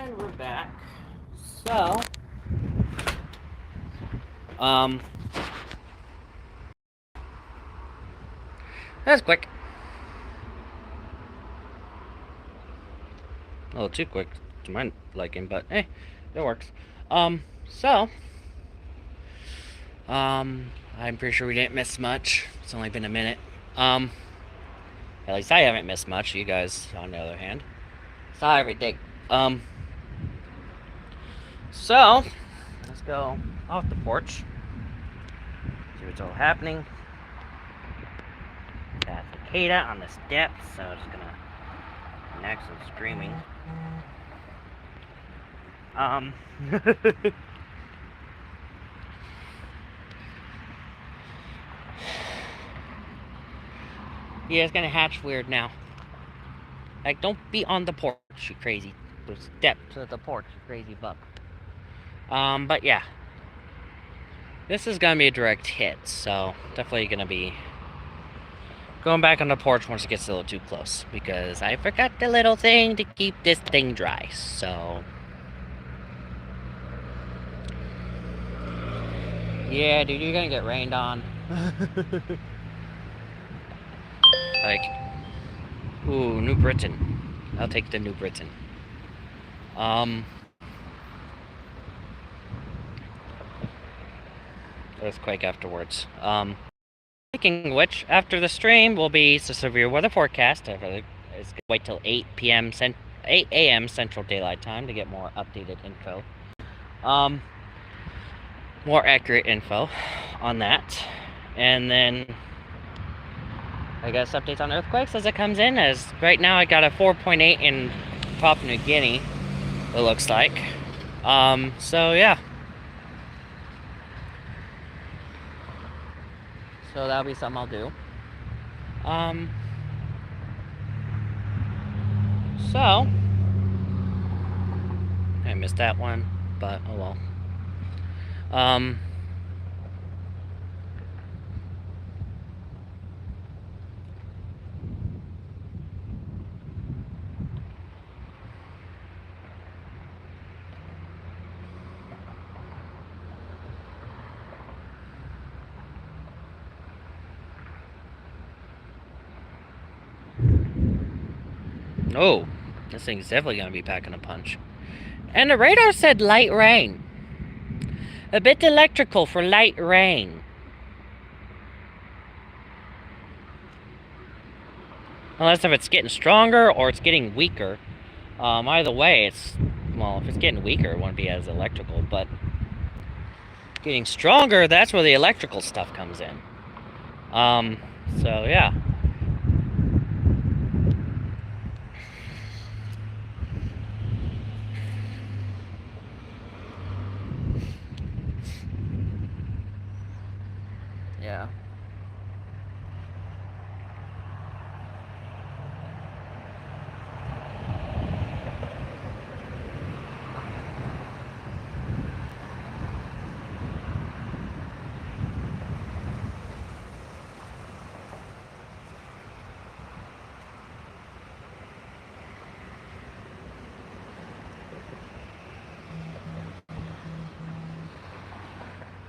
And we're back. So, um, that's quick. A little too quick to my liking, but hey, it works. So, I'm pretty sure we didn't miss much. It's only been a minute. At least I haven't missed much. You guys, on the other hand, saw everything. So, let's go off the porch. See what's all happening. Got cicada on the steps, so it's gonna next and screaming. Yeah, it's gonna hatch weird now. Like, don't be on the porch, you crazy. Step to the porch, you crazy buck. But yeah. This is gonna be a direct hit, so definitely gonna be going back on the porch once it gets a little too close, because I forgot the little thing to keep this thing dry, so... Yeah, dude, you're gonna get rained on. Like, ooh, New Britain. I'll take the New Britain. Earthquake afterwards. Speaking of which, after the stream will be the severe weather forecast. It's gonna wait till 8 a.m. Central Daylight Time to get more updated info. More accurate info on that. And then I guess updates on earthquakes as it comes in. As right now I got a 4.8 in Papua New Guinea, it looks like. So yeah. So that'll be something I'll do. So I missed that one, but oh well. Oh, this thing's definitely gonna be packing a punch. And the radar said light rain. A bit electrical for light rain. Unless if it's getting stronger or it's getting weaker. Either way, it's... Well, if it's getting weaker, it won't be as electrical, but... Getting stronger, that's where the electrical stuff comes in. So yeah. Yeah.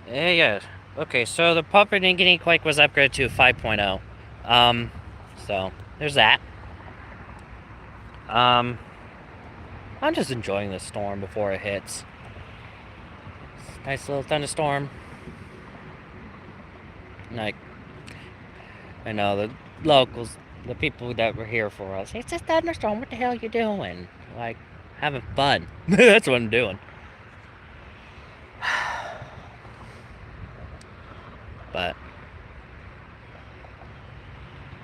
Yeah. Okay, so the Papua New Guinea quake was upgraded to 5.0. So there's that. I'm just enjoying this storm before it hits. Nice little thunderstorm. Like, I know the locals, the people that were here for us. It's a thunderstorm. What the hell you doing? Like, having fun. That's what I'm doing. But,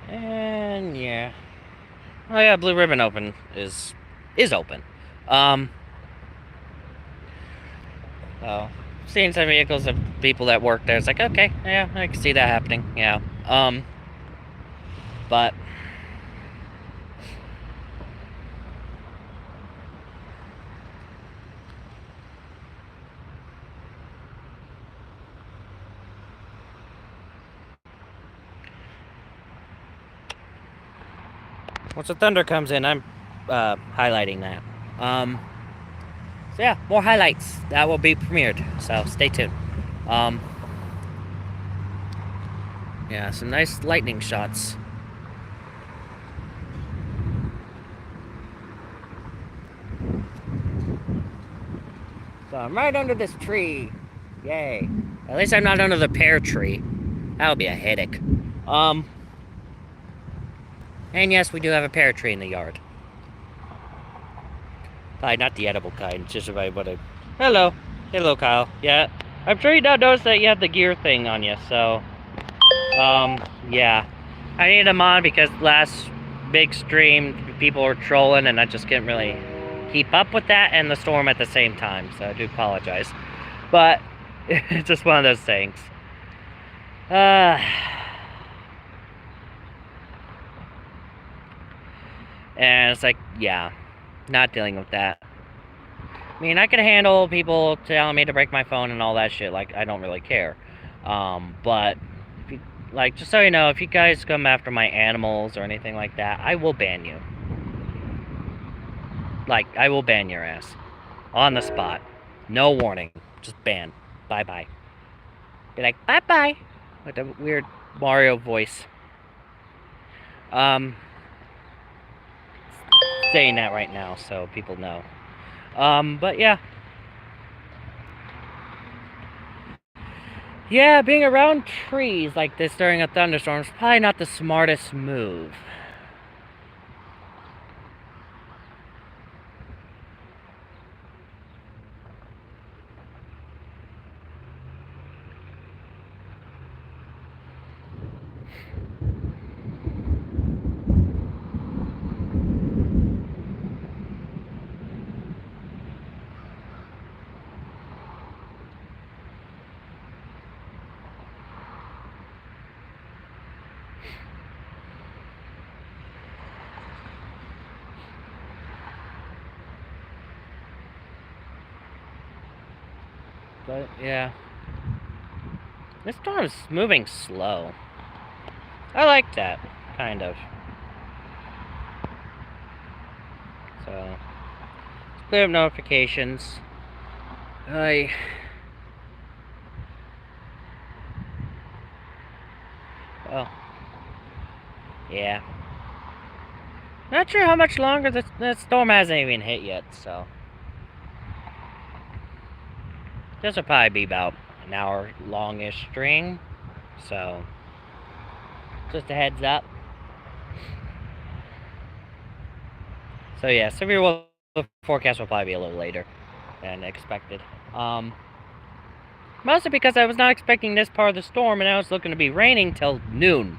and yeah. Oh yeah, Blue Ribbon Open is open. Seeing some vehicles of people that work there, it's like, okay, yeah, I can see that happening. Yeah. But once the thunder comes in, I'm highlighting that. So yeah, more highlights that will be premiered. So stay tuned. Yeah, some nice lightning shots. So I'm right under this tree. Yay. At least I'm not under the pear tree. That would be a headache. And yes, we do have a pear tree in the yard. Probably not the edible kind, just if I would have... Hello. Hello, Kyle. Yeah. I'm sure you don't notice that you have the gear thing on you, so... yeah. I needed them on because last big stream, people were trolling, and I just couldn't really keep up with that and the storm at the same time, so I do apologize. But, it's just one of those things. And it's like, yeah, not dealing with that. I mean, I can handle people telling me to break my phone and all that shit, like, I don't really care. But, if you, like, just so you know, if you guys come after my animals or anything like that, I will ban you. Like, I will ban your ass. On the spot. No warning. Just ban. Bye-bye. Be like, bye-bye. With a weird Mario voice. Saying that right now, so people know. But yeah. Yeah, being around trees like this during a thunderstorm is probably not the smartest move. But, yeah. This storm is moving slow. I like that, kind of. So, clear up notifications. Oh. Yeah. Not sure how much longer the storm hasn't even hit yet, so. This will probably be about an hour longish stream, so just a heads up. So yeah, severe weather forecast will probably be a little later than expected. Mostly because I was not expecting this part of the storm, and now it's looking to be raining till noon.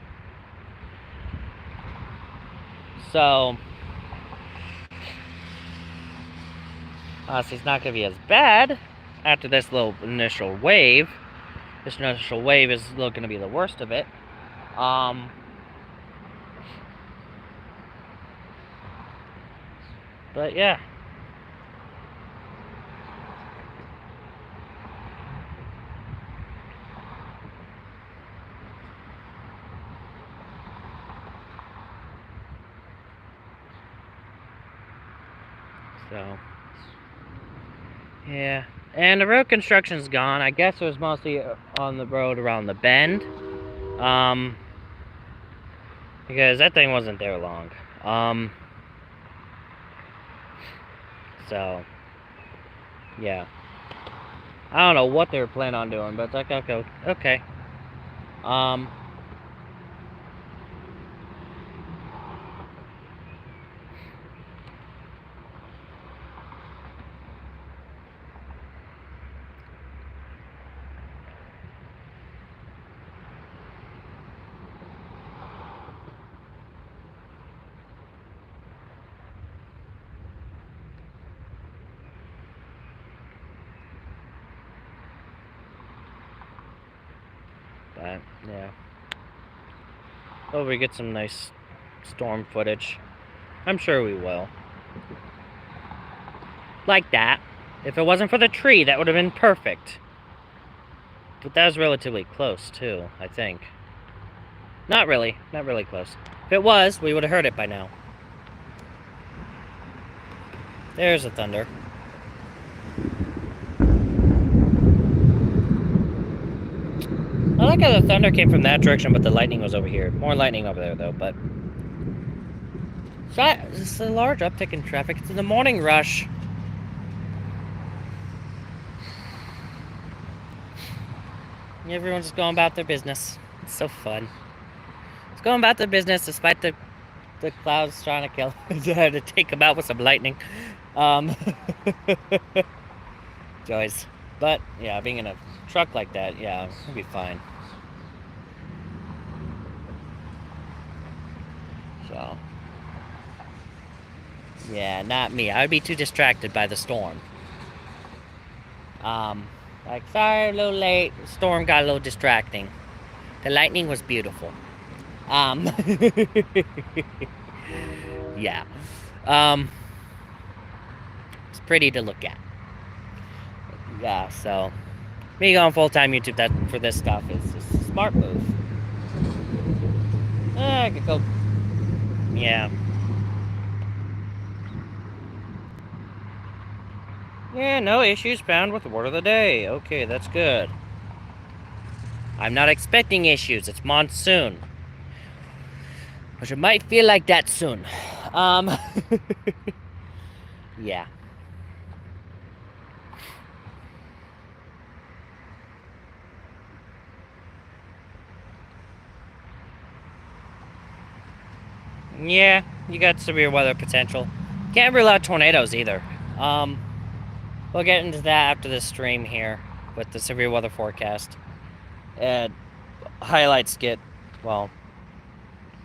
So honestly, it's not going to be as bad after this little initial wave. This initial wave is looking to be the worst of it. But yeah. So, yeah. And the road construction's gone. I guess it was mostly on the road around the bend. Because that thing wasn't there long. So, yeah. I don't know what they were planning on doing, but it's like, okay. But, yeah. Hope we get some nice storm footage. I'm sure we will. Like that. If it wasn't for the tree, that would have been perfect. But that was relatively close, too, I think. Not really. Not really close. If it was, we would have heard it by now. There's the thunder. like how the thunder came from that direction, but the lightning was over here. More lightning over there, though, but... It's a large uptick in traffic. It's in the morning rush. Everyone's just going about their business. It's so fun. It's going about their business despite the clouds trying to kill to take them out with some lightning. Joys. But yeah, being in a truck like that, yeah, it'll be fine. So yeah, not me. I would be too distracted by the storm. Like, sorry, a little late. The storm got a little distracting. The lightning was beautiful. Yeah. It's pretty to look at. Yeah, so me going full-time YouTube for this stuff is just a smart move. I could go. Yeah. Yeah, no issues found with the word of the day. Okay, that's good. I'm not expecting issues. It's monsoon. Which it might feel like that soon. Yeah. Yeah, you got severe weather potential. Can't rule out tornadoes either. We'll get into that after this stream here with the severe weather forecast. And highlights get, well,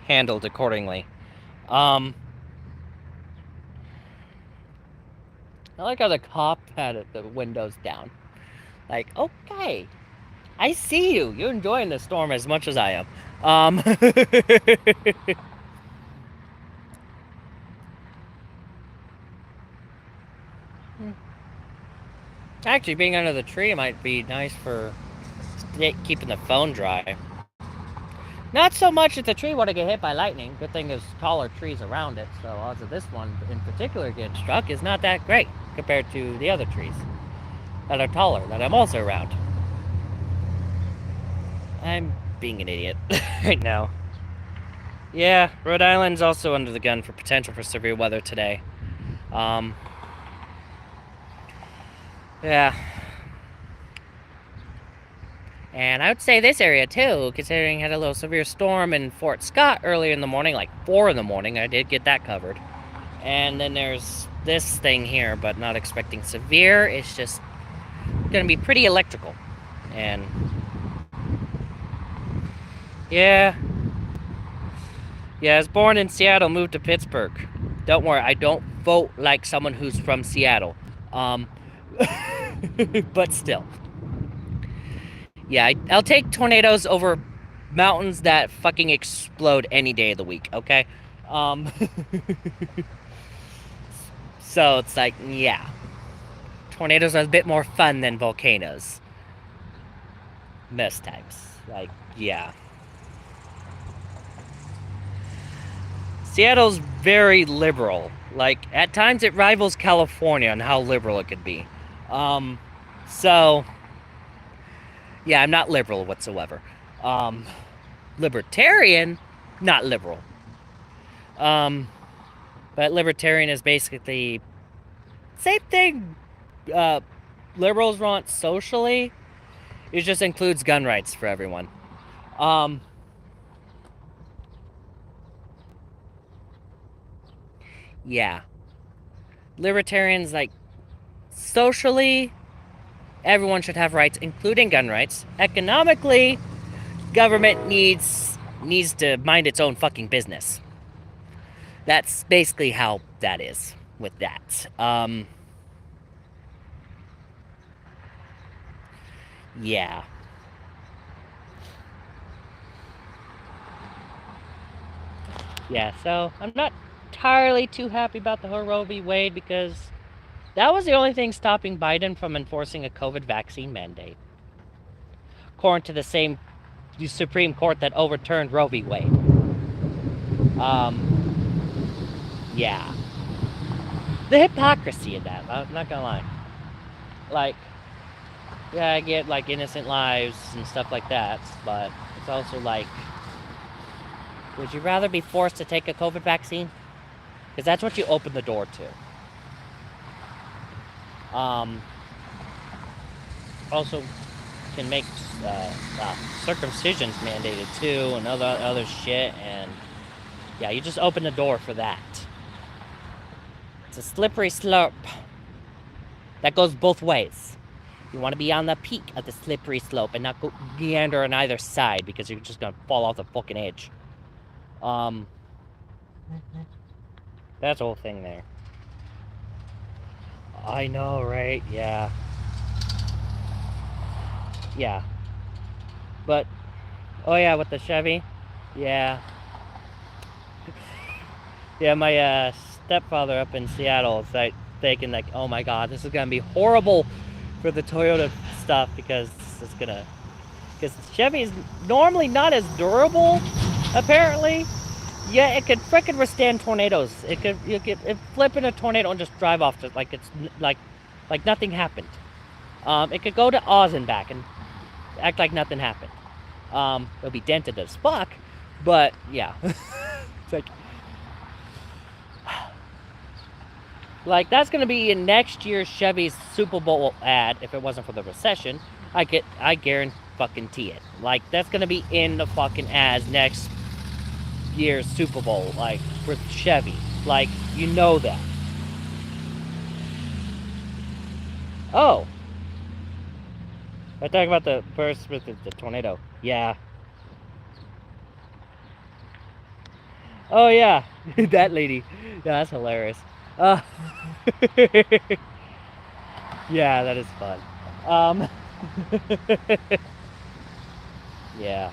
handled accordingly. I like how the cop had the windows down. Like, okay, I see you. You're enjoying the storm as much as I am. Actually, being under the tree might be nice for keeping the phone dry. Not so much if the tree were to get hit by lightning. Good thing there's taller trees around it, so odds of this one in particular getting struck is not that great compared to the other trees that are taller that I'm also around. I'm being an idiot right now. Yeah, Rhode Island's also under the gun for potential for severe weather today. Yeah. And I would say this area too, considering I had a little severe storm in Fort Scott earlier in the morning, like 4 in the morning. I did get that covered. And then there's this thing here, but not expecting severe. It's just gonna be pretty electrical. And yeah. Yeah, I was born in Seattle, moved to Pittsburg. Don't worry, I don't vote like someone who's from Seattle. But still. Yeah, I'll take tornadoes over mountains that fucking explode any day of the week, okay? So it's like, yeah. Tornadoes are a bit more fun than volcanoes. Most times. Like, yeah. Seattle's very liberal. Like, at times it rivals California on how liberal it could be. So, yeah, I'm not liberal whatsoever. Libertarian, not liberal. But libertarian is basically same thing liberals want socially. It just includes gun rights for everyone. Yeah. Libertarians, like, socially, everyone should have rights, including gun rights. Economically, government needs to mind its own fucking business. That's basically how that is with that. Yeah. Yeah, so I'm not entirely too happy about the whole Roe v. Wade because that was the only thing stopping Biden from enforcing a COVID vaccine mandate. According to the same Supreme Court that overturned Roe v. Wade. Yeah. The hypocrisy of that, I'm not gonna lie. Like, yeah, I get like innocent lives and stuff like that, but it's also like, would you rather be forced to take a COVID vaccine? Because that's what you open the door to. Also can make circumcisions mandated too, and other shit, and yeah, you just open the door for that. It's a slippery slope that goes both ways. You want to be on the peak of the slippery slope and not go meander on either side because you're just gonna fall off the fucking edge. That's the whole thing there. I know, right? Yeah. Yeah. But, oh yeah, with the Chevy? Yeah. Yeah, my stepfather up in Seattle is like thinking like, oh my god, this is gonna be horrible for the Toyota stuff because it's gonna, because Chevy is normally not as durable, apparently. Yeah, it could freaking withstand tornadoes. It flip in a tornado and just drive off just like it's like nothing happened. It could go to Oz and back and act like nothing happened. It'll be dented as fuck, but yeah. It's like that's gonna be in next year's Chevy's Super Bowl ad if it wasn't for the recession. I guarantee it. Like that's gonna be in the fucking ads next year's Super Bowl, like with Chevy. Like, you know that. Oh. I talk about the first with the tornado. Yeah. Oh yeah. That lady. Yeah, that's hilarious. Yeah, that is fun. Yeah.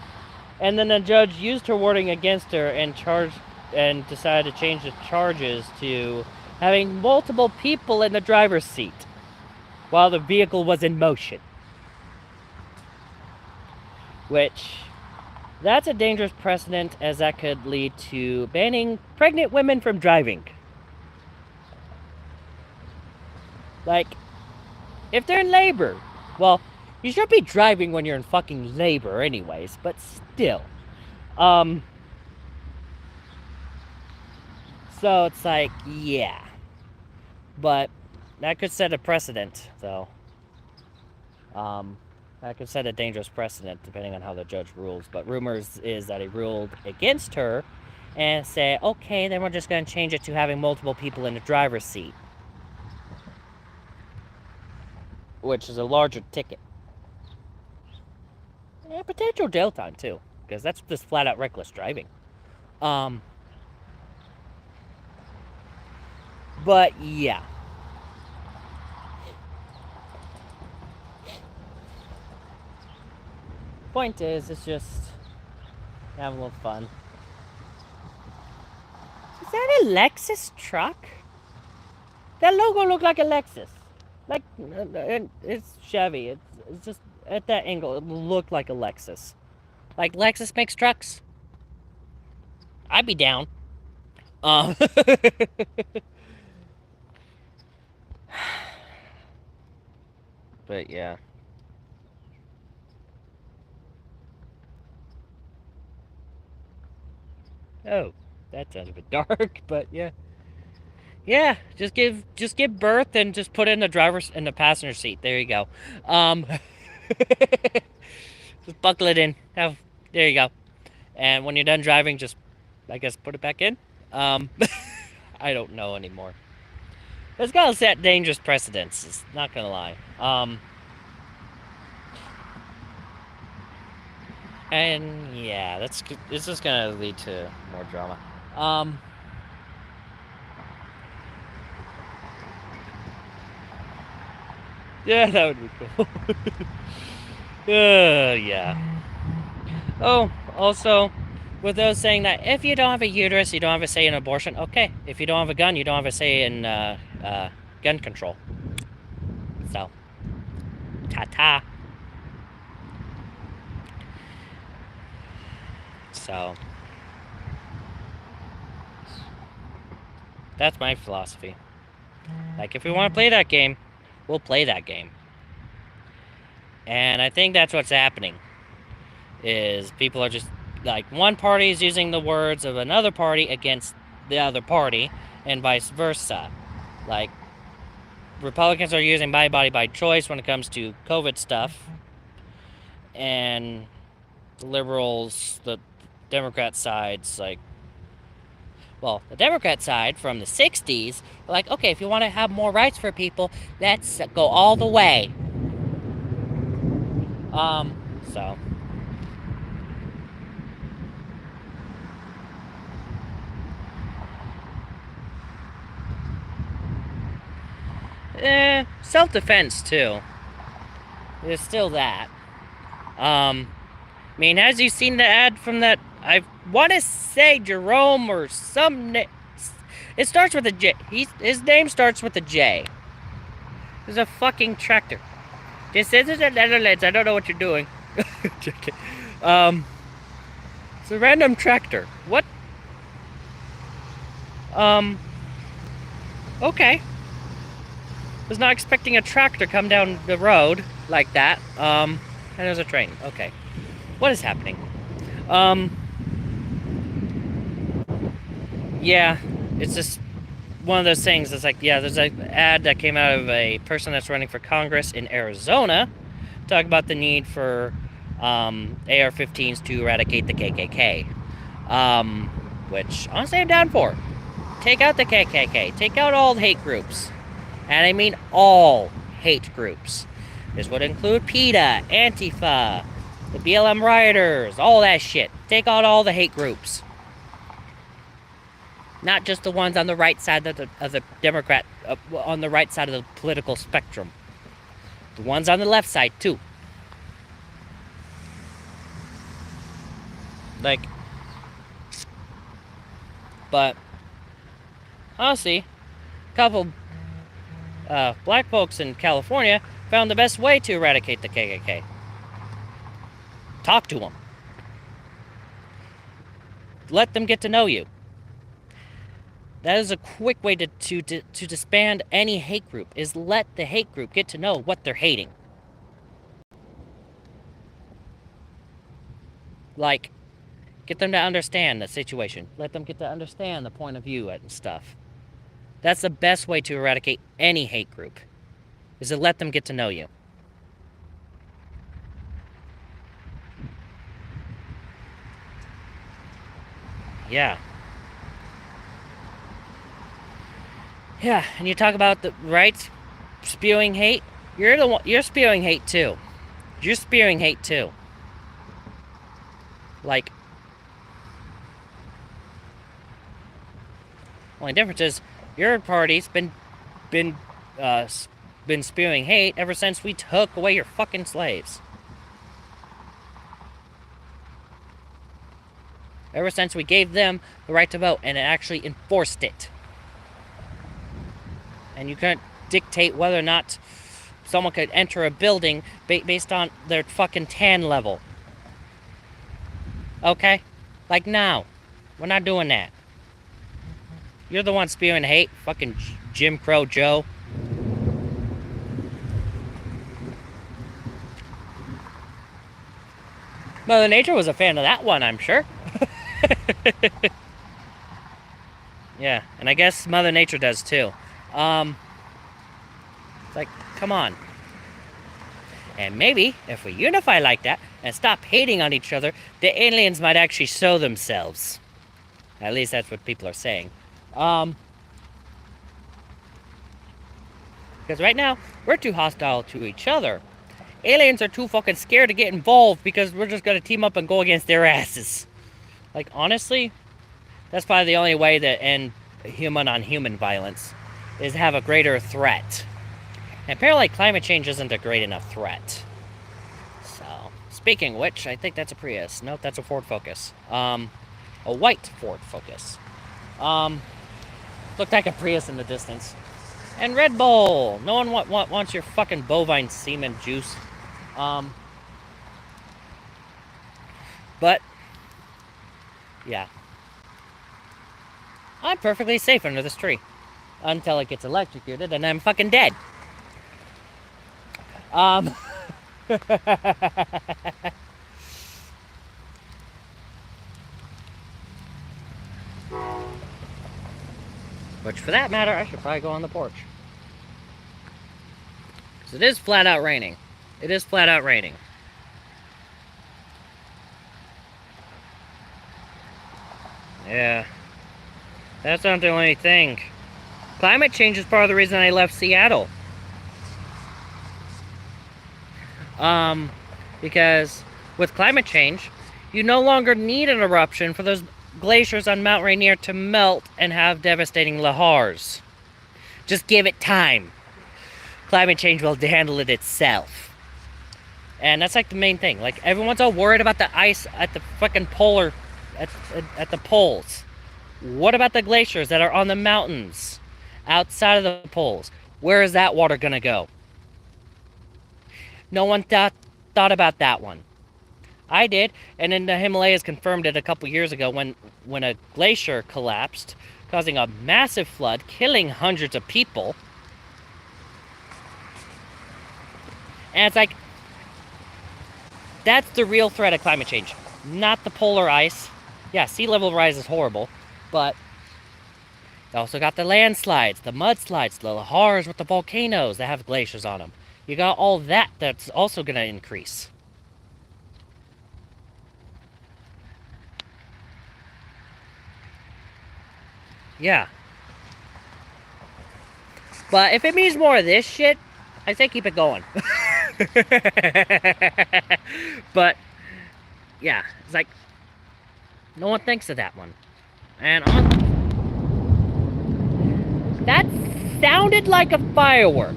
And then the judge used her wording against her and decided to change the charges to having multiple people in the driver's seat while the vehicle was in motion. Which, that's a dangerous precedent, as that could lead to banning pregnant women from driving. Like, if they're in labor, well, you should be driving when you're in fucking labor anyways, but still. So it's like, yeah. But that could set a precedent, though. That could set a dangerous precedent depending on how the judge rules. But rumors is that he ruled against her and say, okay, then we're just going to change it to having multiple people in the driver's seat. Which is a larger ticket. And potential jail time, too. Because that's just flat out reckless driving. But, yeah. Point is, it's just having a little fun. Is that a Lexus truck? That logo looked like a Lexus. Like, it's Chevy. It's just, at that angle, it looked like a Lexus. Like, Lexus makes trucks? I'd be down. But, yeah. Oh, that sounds a bit dark, but yeah. Yeah, just give birth and just put it in the passenger seat. There you go. Just buckle it in. There you go. And when you're done driving, just, I guess, put it back in. I don't know anymore. It's gonna set dangerous precedents. It's not gonna lie. And yeah, it's just gonna lead to more drama. Yeah, that would be cool. Yeah. Oh, also, with those saying that if you don't have a uterus, you don't have a say in abortion. Okay, if you don't have a gun, you don't have a say in gun control. So, ta-ta. So, that's my philosophy. Like, if we want to play that game, we'll play that game. And I think that's what's happening. Is people are just, like, one party is using the words of another party against the other party, and vice versa. Like, Republicans are using my body by choice when it comes to COVID stuff, and liberals, the Democrat side's like, well, the Democrat side from the 60s, like, okay, if you want to have more rights for people, let's go all the way. So. Self-defense, too. There's still that. I mean, has you seen the ad from that, I want to say Jerome or some, it starts with a J. His name starts with a J. There's a fucking tractor. This isn't the Netherlands, I don't know what you're doing. It's a random tractor. What? Okay. Was not expecting a tractor come down the road like that. And there's a train. Okay. What is happening? Yeah, it's just one of those things. It's like, yeah, there's an ad that came out of a person that's running for Congress in Arizona, talk about the need for AR-15s to eradicate the KKK. Which, honestly, I'm down for. Take out the KKK. Take out all hate groups. And I mean all hate groups. This would include PETA, Antifa, the BLM rioters, all that shit. Take out all the hate groups. Not just the ones on the right side of the Democrat, on the right side of the political spectrum. The ones on the left side, too. Like, but, honestly, a couple black folks in California found the best way to eradicate the KKK. Talk to them. Let them get to know you. That is a quick way to disband any hate group, is let the hate group get to know what they're hating. Like, get them to understand the situation. Let them get to understand the point of view and stuff. That's the best way to eradicate any hate group, is to let them get to know you. Yeah. Yeah, and you talk about the right spewing hate. You're the one. You're spewing hate too. You're spewing hate too. Like, only difference is your party's been spewing hate ever since we took away your fucking slaves. Ever since we gave them the right to vote and actually enforced it. And you couldn't dictate whether or not someone could enter a building based on their fucking tan level. Okay? Like, now. We're not doing that. You're the one spewing hate, fucking Jim Crow Joe. Mother Nature was a fan of that one, I'm sure. Yeah, and I guess Mother Nature does too. Like, come on. And maybe, if we unify like that, and stop hating on each other, the aliens might actually show themselves. At least that's what people are saying. Because right now, we're too hostile to each other. Aliens are too fucking scared to get involved because we're just gonna team up and go against their asses. Like, honestly, that's probably the only way to end human-on-human violence, is have a greater threat. And apparently climate change isn't a great enough threat. So, speaking of which, I think that's a Prius. Nope, that's a Ford Focus. A white Ford Focus. Looked like a Prius in the distance. And Red Bull! No one wants your fucking bovine semen juice. But, yeah. I'm perfectly safe under this tree. Until it gets electrocuted and I'm fucking dead. Which, for that matter, I should probably go on the porch. Because it is flat out raining. It is flat out raining. Yeah. That's not the only thing. Climate change is part of the reason I left Seattle. Because with climate change, you no longer need an eruption for those glaciers on Mount Rainier to melt and have devastating lahars. Just give it time. Climate change will handle it itself. And that's like the main thing. Like, everyone's all worried about the ice at the fucking polar, at the poles. What about the glaciers that are on the mountains outside of the poles? Where is that water gonna go? No one thought about that one. I did, and then the Himalayas confirmed it a couple years ago when a glacier collapsed, causing a massive flood, killing hundreds of people. And it's like, that's the real threat of climate change, not the polar ice. Yeah, sea level rise is horrible, but you also got the landslides, the mudslides, the lahars with the volcanoes that have glaciers on them. You got all that that's also going to increase. Yeah. But if it means more of this shit, I say keep it going. But, yeah, it's like, no one thinks of that one. And that sounded like a firework.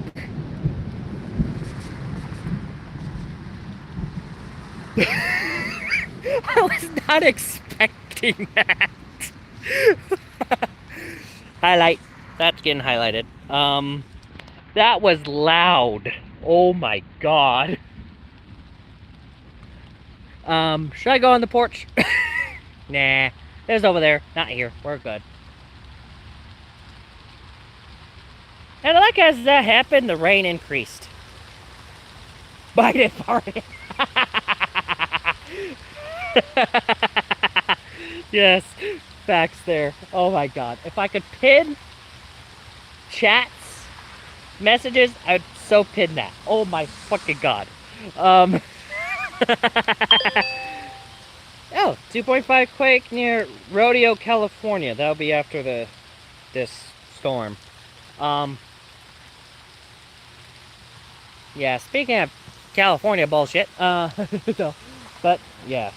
I was not expecting that. Highlight. That's getting highlighted. That was loud. Oh my god. Should I go on the porch? Nah. It's over there. Not here. We're good. And like as that happened, the rain increased. Biden party. Yes, facts there. Oh my god. If I could pin chats, messages, I would so pin that. Oh my fucking god. Oh, 2.5 quake near Rodeo, California. That'll be after this storm. Yeah, speaking of California bullshit, no, but yeah.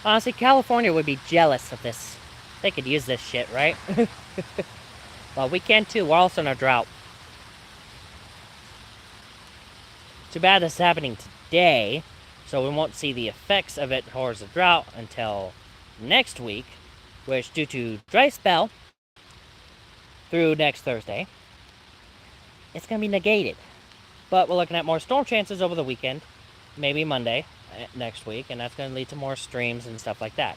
Honestly, California would be jealous of this. They could use this shit, right? Well, we can too. We're also in a drought. Too bad this is happening today, so we won't see the effects of it towards the drought until next week, which, due to dry spell through next Thursday, it's going to be negated. But we're looking at more storm chances over the weekend, maybe Monday next week, and that's going to lead to more streams and stuff like that.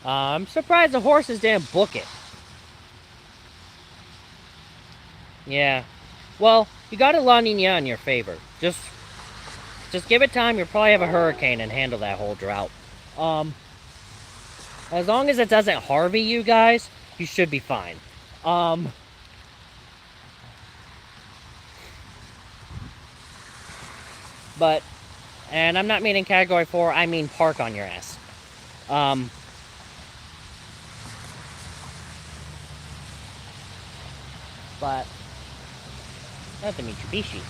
I'm surprised the horses didn't book it. Yeah. Well, you got a La Nina in your favor. Just give it time. You'll probably have a hurricane and handle that whole drought. As long as it doesn't Harvey you guys, you should be fine. But, and I'm not meaning category 4, I mean park on your ass. But, not the Mitsubishi.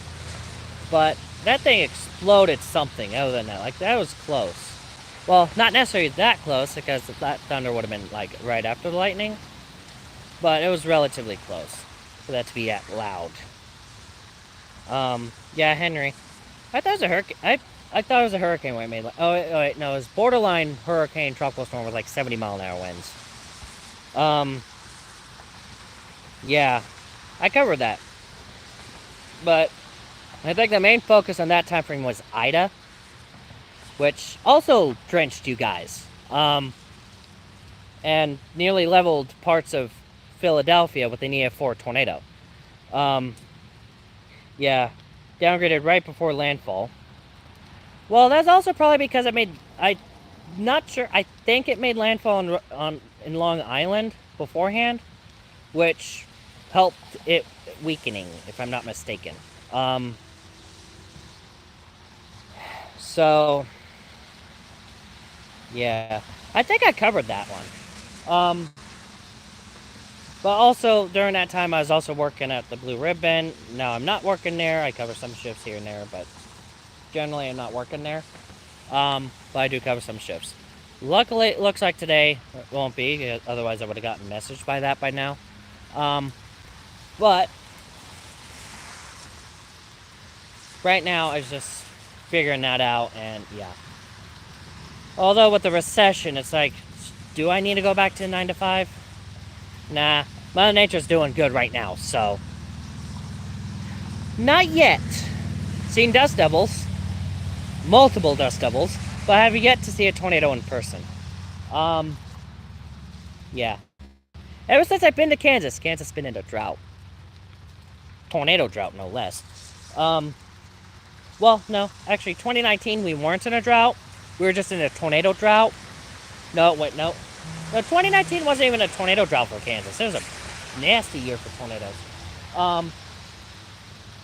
But, that thing exploded something other than that. Like, that was close. Well, not necessarily that close, because that thunder would have been, like, right after the lightning. But it was relatively close for that to be that loud. Yeah, Henry. I thought it was a hurricane. I thought it was a hurricane when it made, like, oh wait, no, it was borderline hurricane tropical storm with like 70 mile an hour winds. Yeah, I covered that. But I think the main focus on that time frame was Ida, which also drenched you guys. And nearly leveled parts of Philadelphia with the EF4 tornado. Yeah. downgraded right before landfall. Well, that's also probably because I'm not sure, I think it made landfall in Long Island beforehand, which helped it weakening, if I'm not mistaken. So, yeah, I think I covered that one. But also, during that time, I was also working at the Blue Ribbon. Now, I'm not working there. I cover some shifts here and there, but generally, I'm not working there. But I do cover some shifts. Luckily, it looks like today it won't be. Otherwise, I would have gotten messaged by that by now. But right now, I was just figuring that out, and yeah. Although with the recession, it's like, do I need to go back to 9 to 5? Nah, Mother Nature's doing good right now, so. Not yet. Seen dust devils. Multiple dust devils. But I have yet to see a tornado in person. Yeah. Ever since I've been to Kansas, Kansas has been in a drought. Tornado drought, no less. Well, no. Actually, 2019, we weren't in a drought. We were just in a tornado drought. No, wait, no. No, 2019 wasn't even a tornado drought for Kansas. It was a nasty year for tornadoes.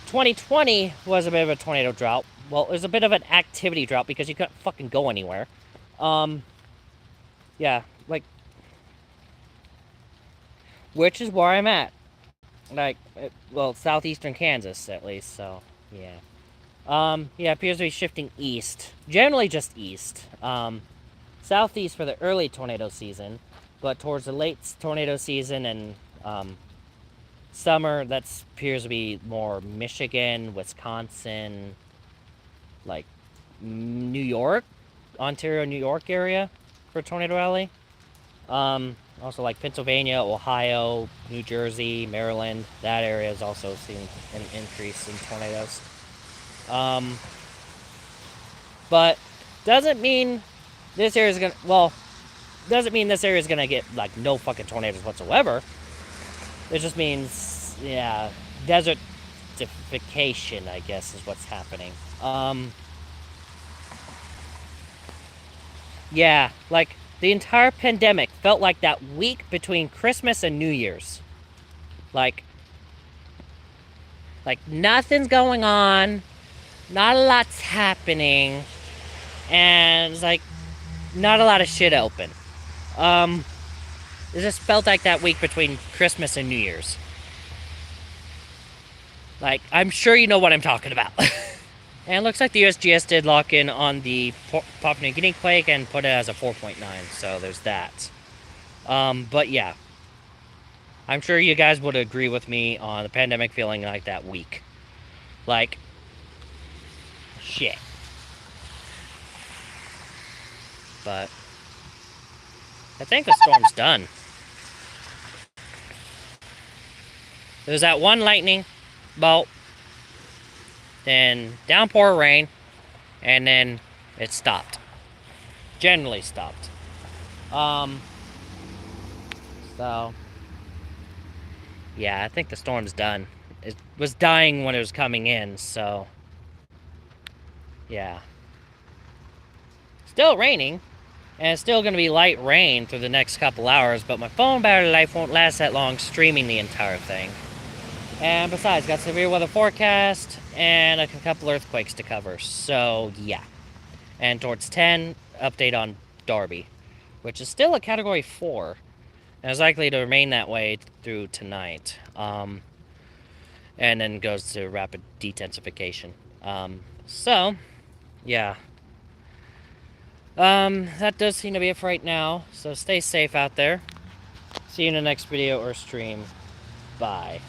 2020 was a bit of a tornado drought. Well, it was a bit of an activity drought because you couldn't fucking go anywhere. Yeah, like, which is where I'm at. Like, well, southeastern Kansas, at least, so, yeah. Yeah, appears to be shifting east. Generally just east. Southeast for the early tornado season, but towards the late tornado season and summer, that appears to be more Michigan, Wisconsin, like New York, Ontario, New York area for Tornado Alley. Also like Pennsylvania, Ohio, New Jersey, Maryland, that area is also seeing an increase in tornadoes. But doesn't mean this area is gonna, well, doesn't mean this area is gonna get like no fucking tornadoes whatsoever. It just means, yeah, desertification, I guess, is what's happening. Yeah, like the entire pandemic felt like that week between Christmas and New Year's. Like nothing's going on, not a lot's happening, and it's like not a lot of shit open. It just felt like that week between Christmas and New Year's. Like, I'm sure you know what I'm talking about. And it looks like the USGS did lock in on the Papua New Guinea quake and put it as a 4.9, so there's that. But yeah. I'm sure you guys would agree with me on the pandemic feeling like that week. Like, shit. But I think the storm's done. There's that one lightning bolt, then downpour of rain, and then it stopped. Generally stopped. So yeah, I think the storm's done. It was dying when it was coming in, so yeah. Still raining, and it's still going to be light rain through the next couple hours, but my phone battery life won't last that long streaming the entire thing. And besides, got severe weather forecast and a couple earthquakes to cover, so yeah. And towards 10, update on DUBBY, which is still a Category 4, and is likely to remain that way through tonight. And then goes to rapid detensification. So, yeah. That does seem to be it for right now, so stay safe out there. See you in the next video or stream. Bye.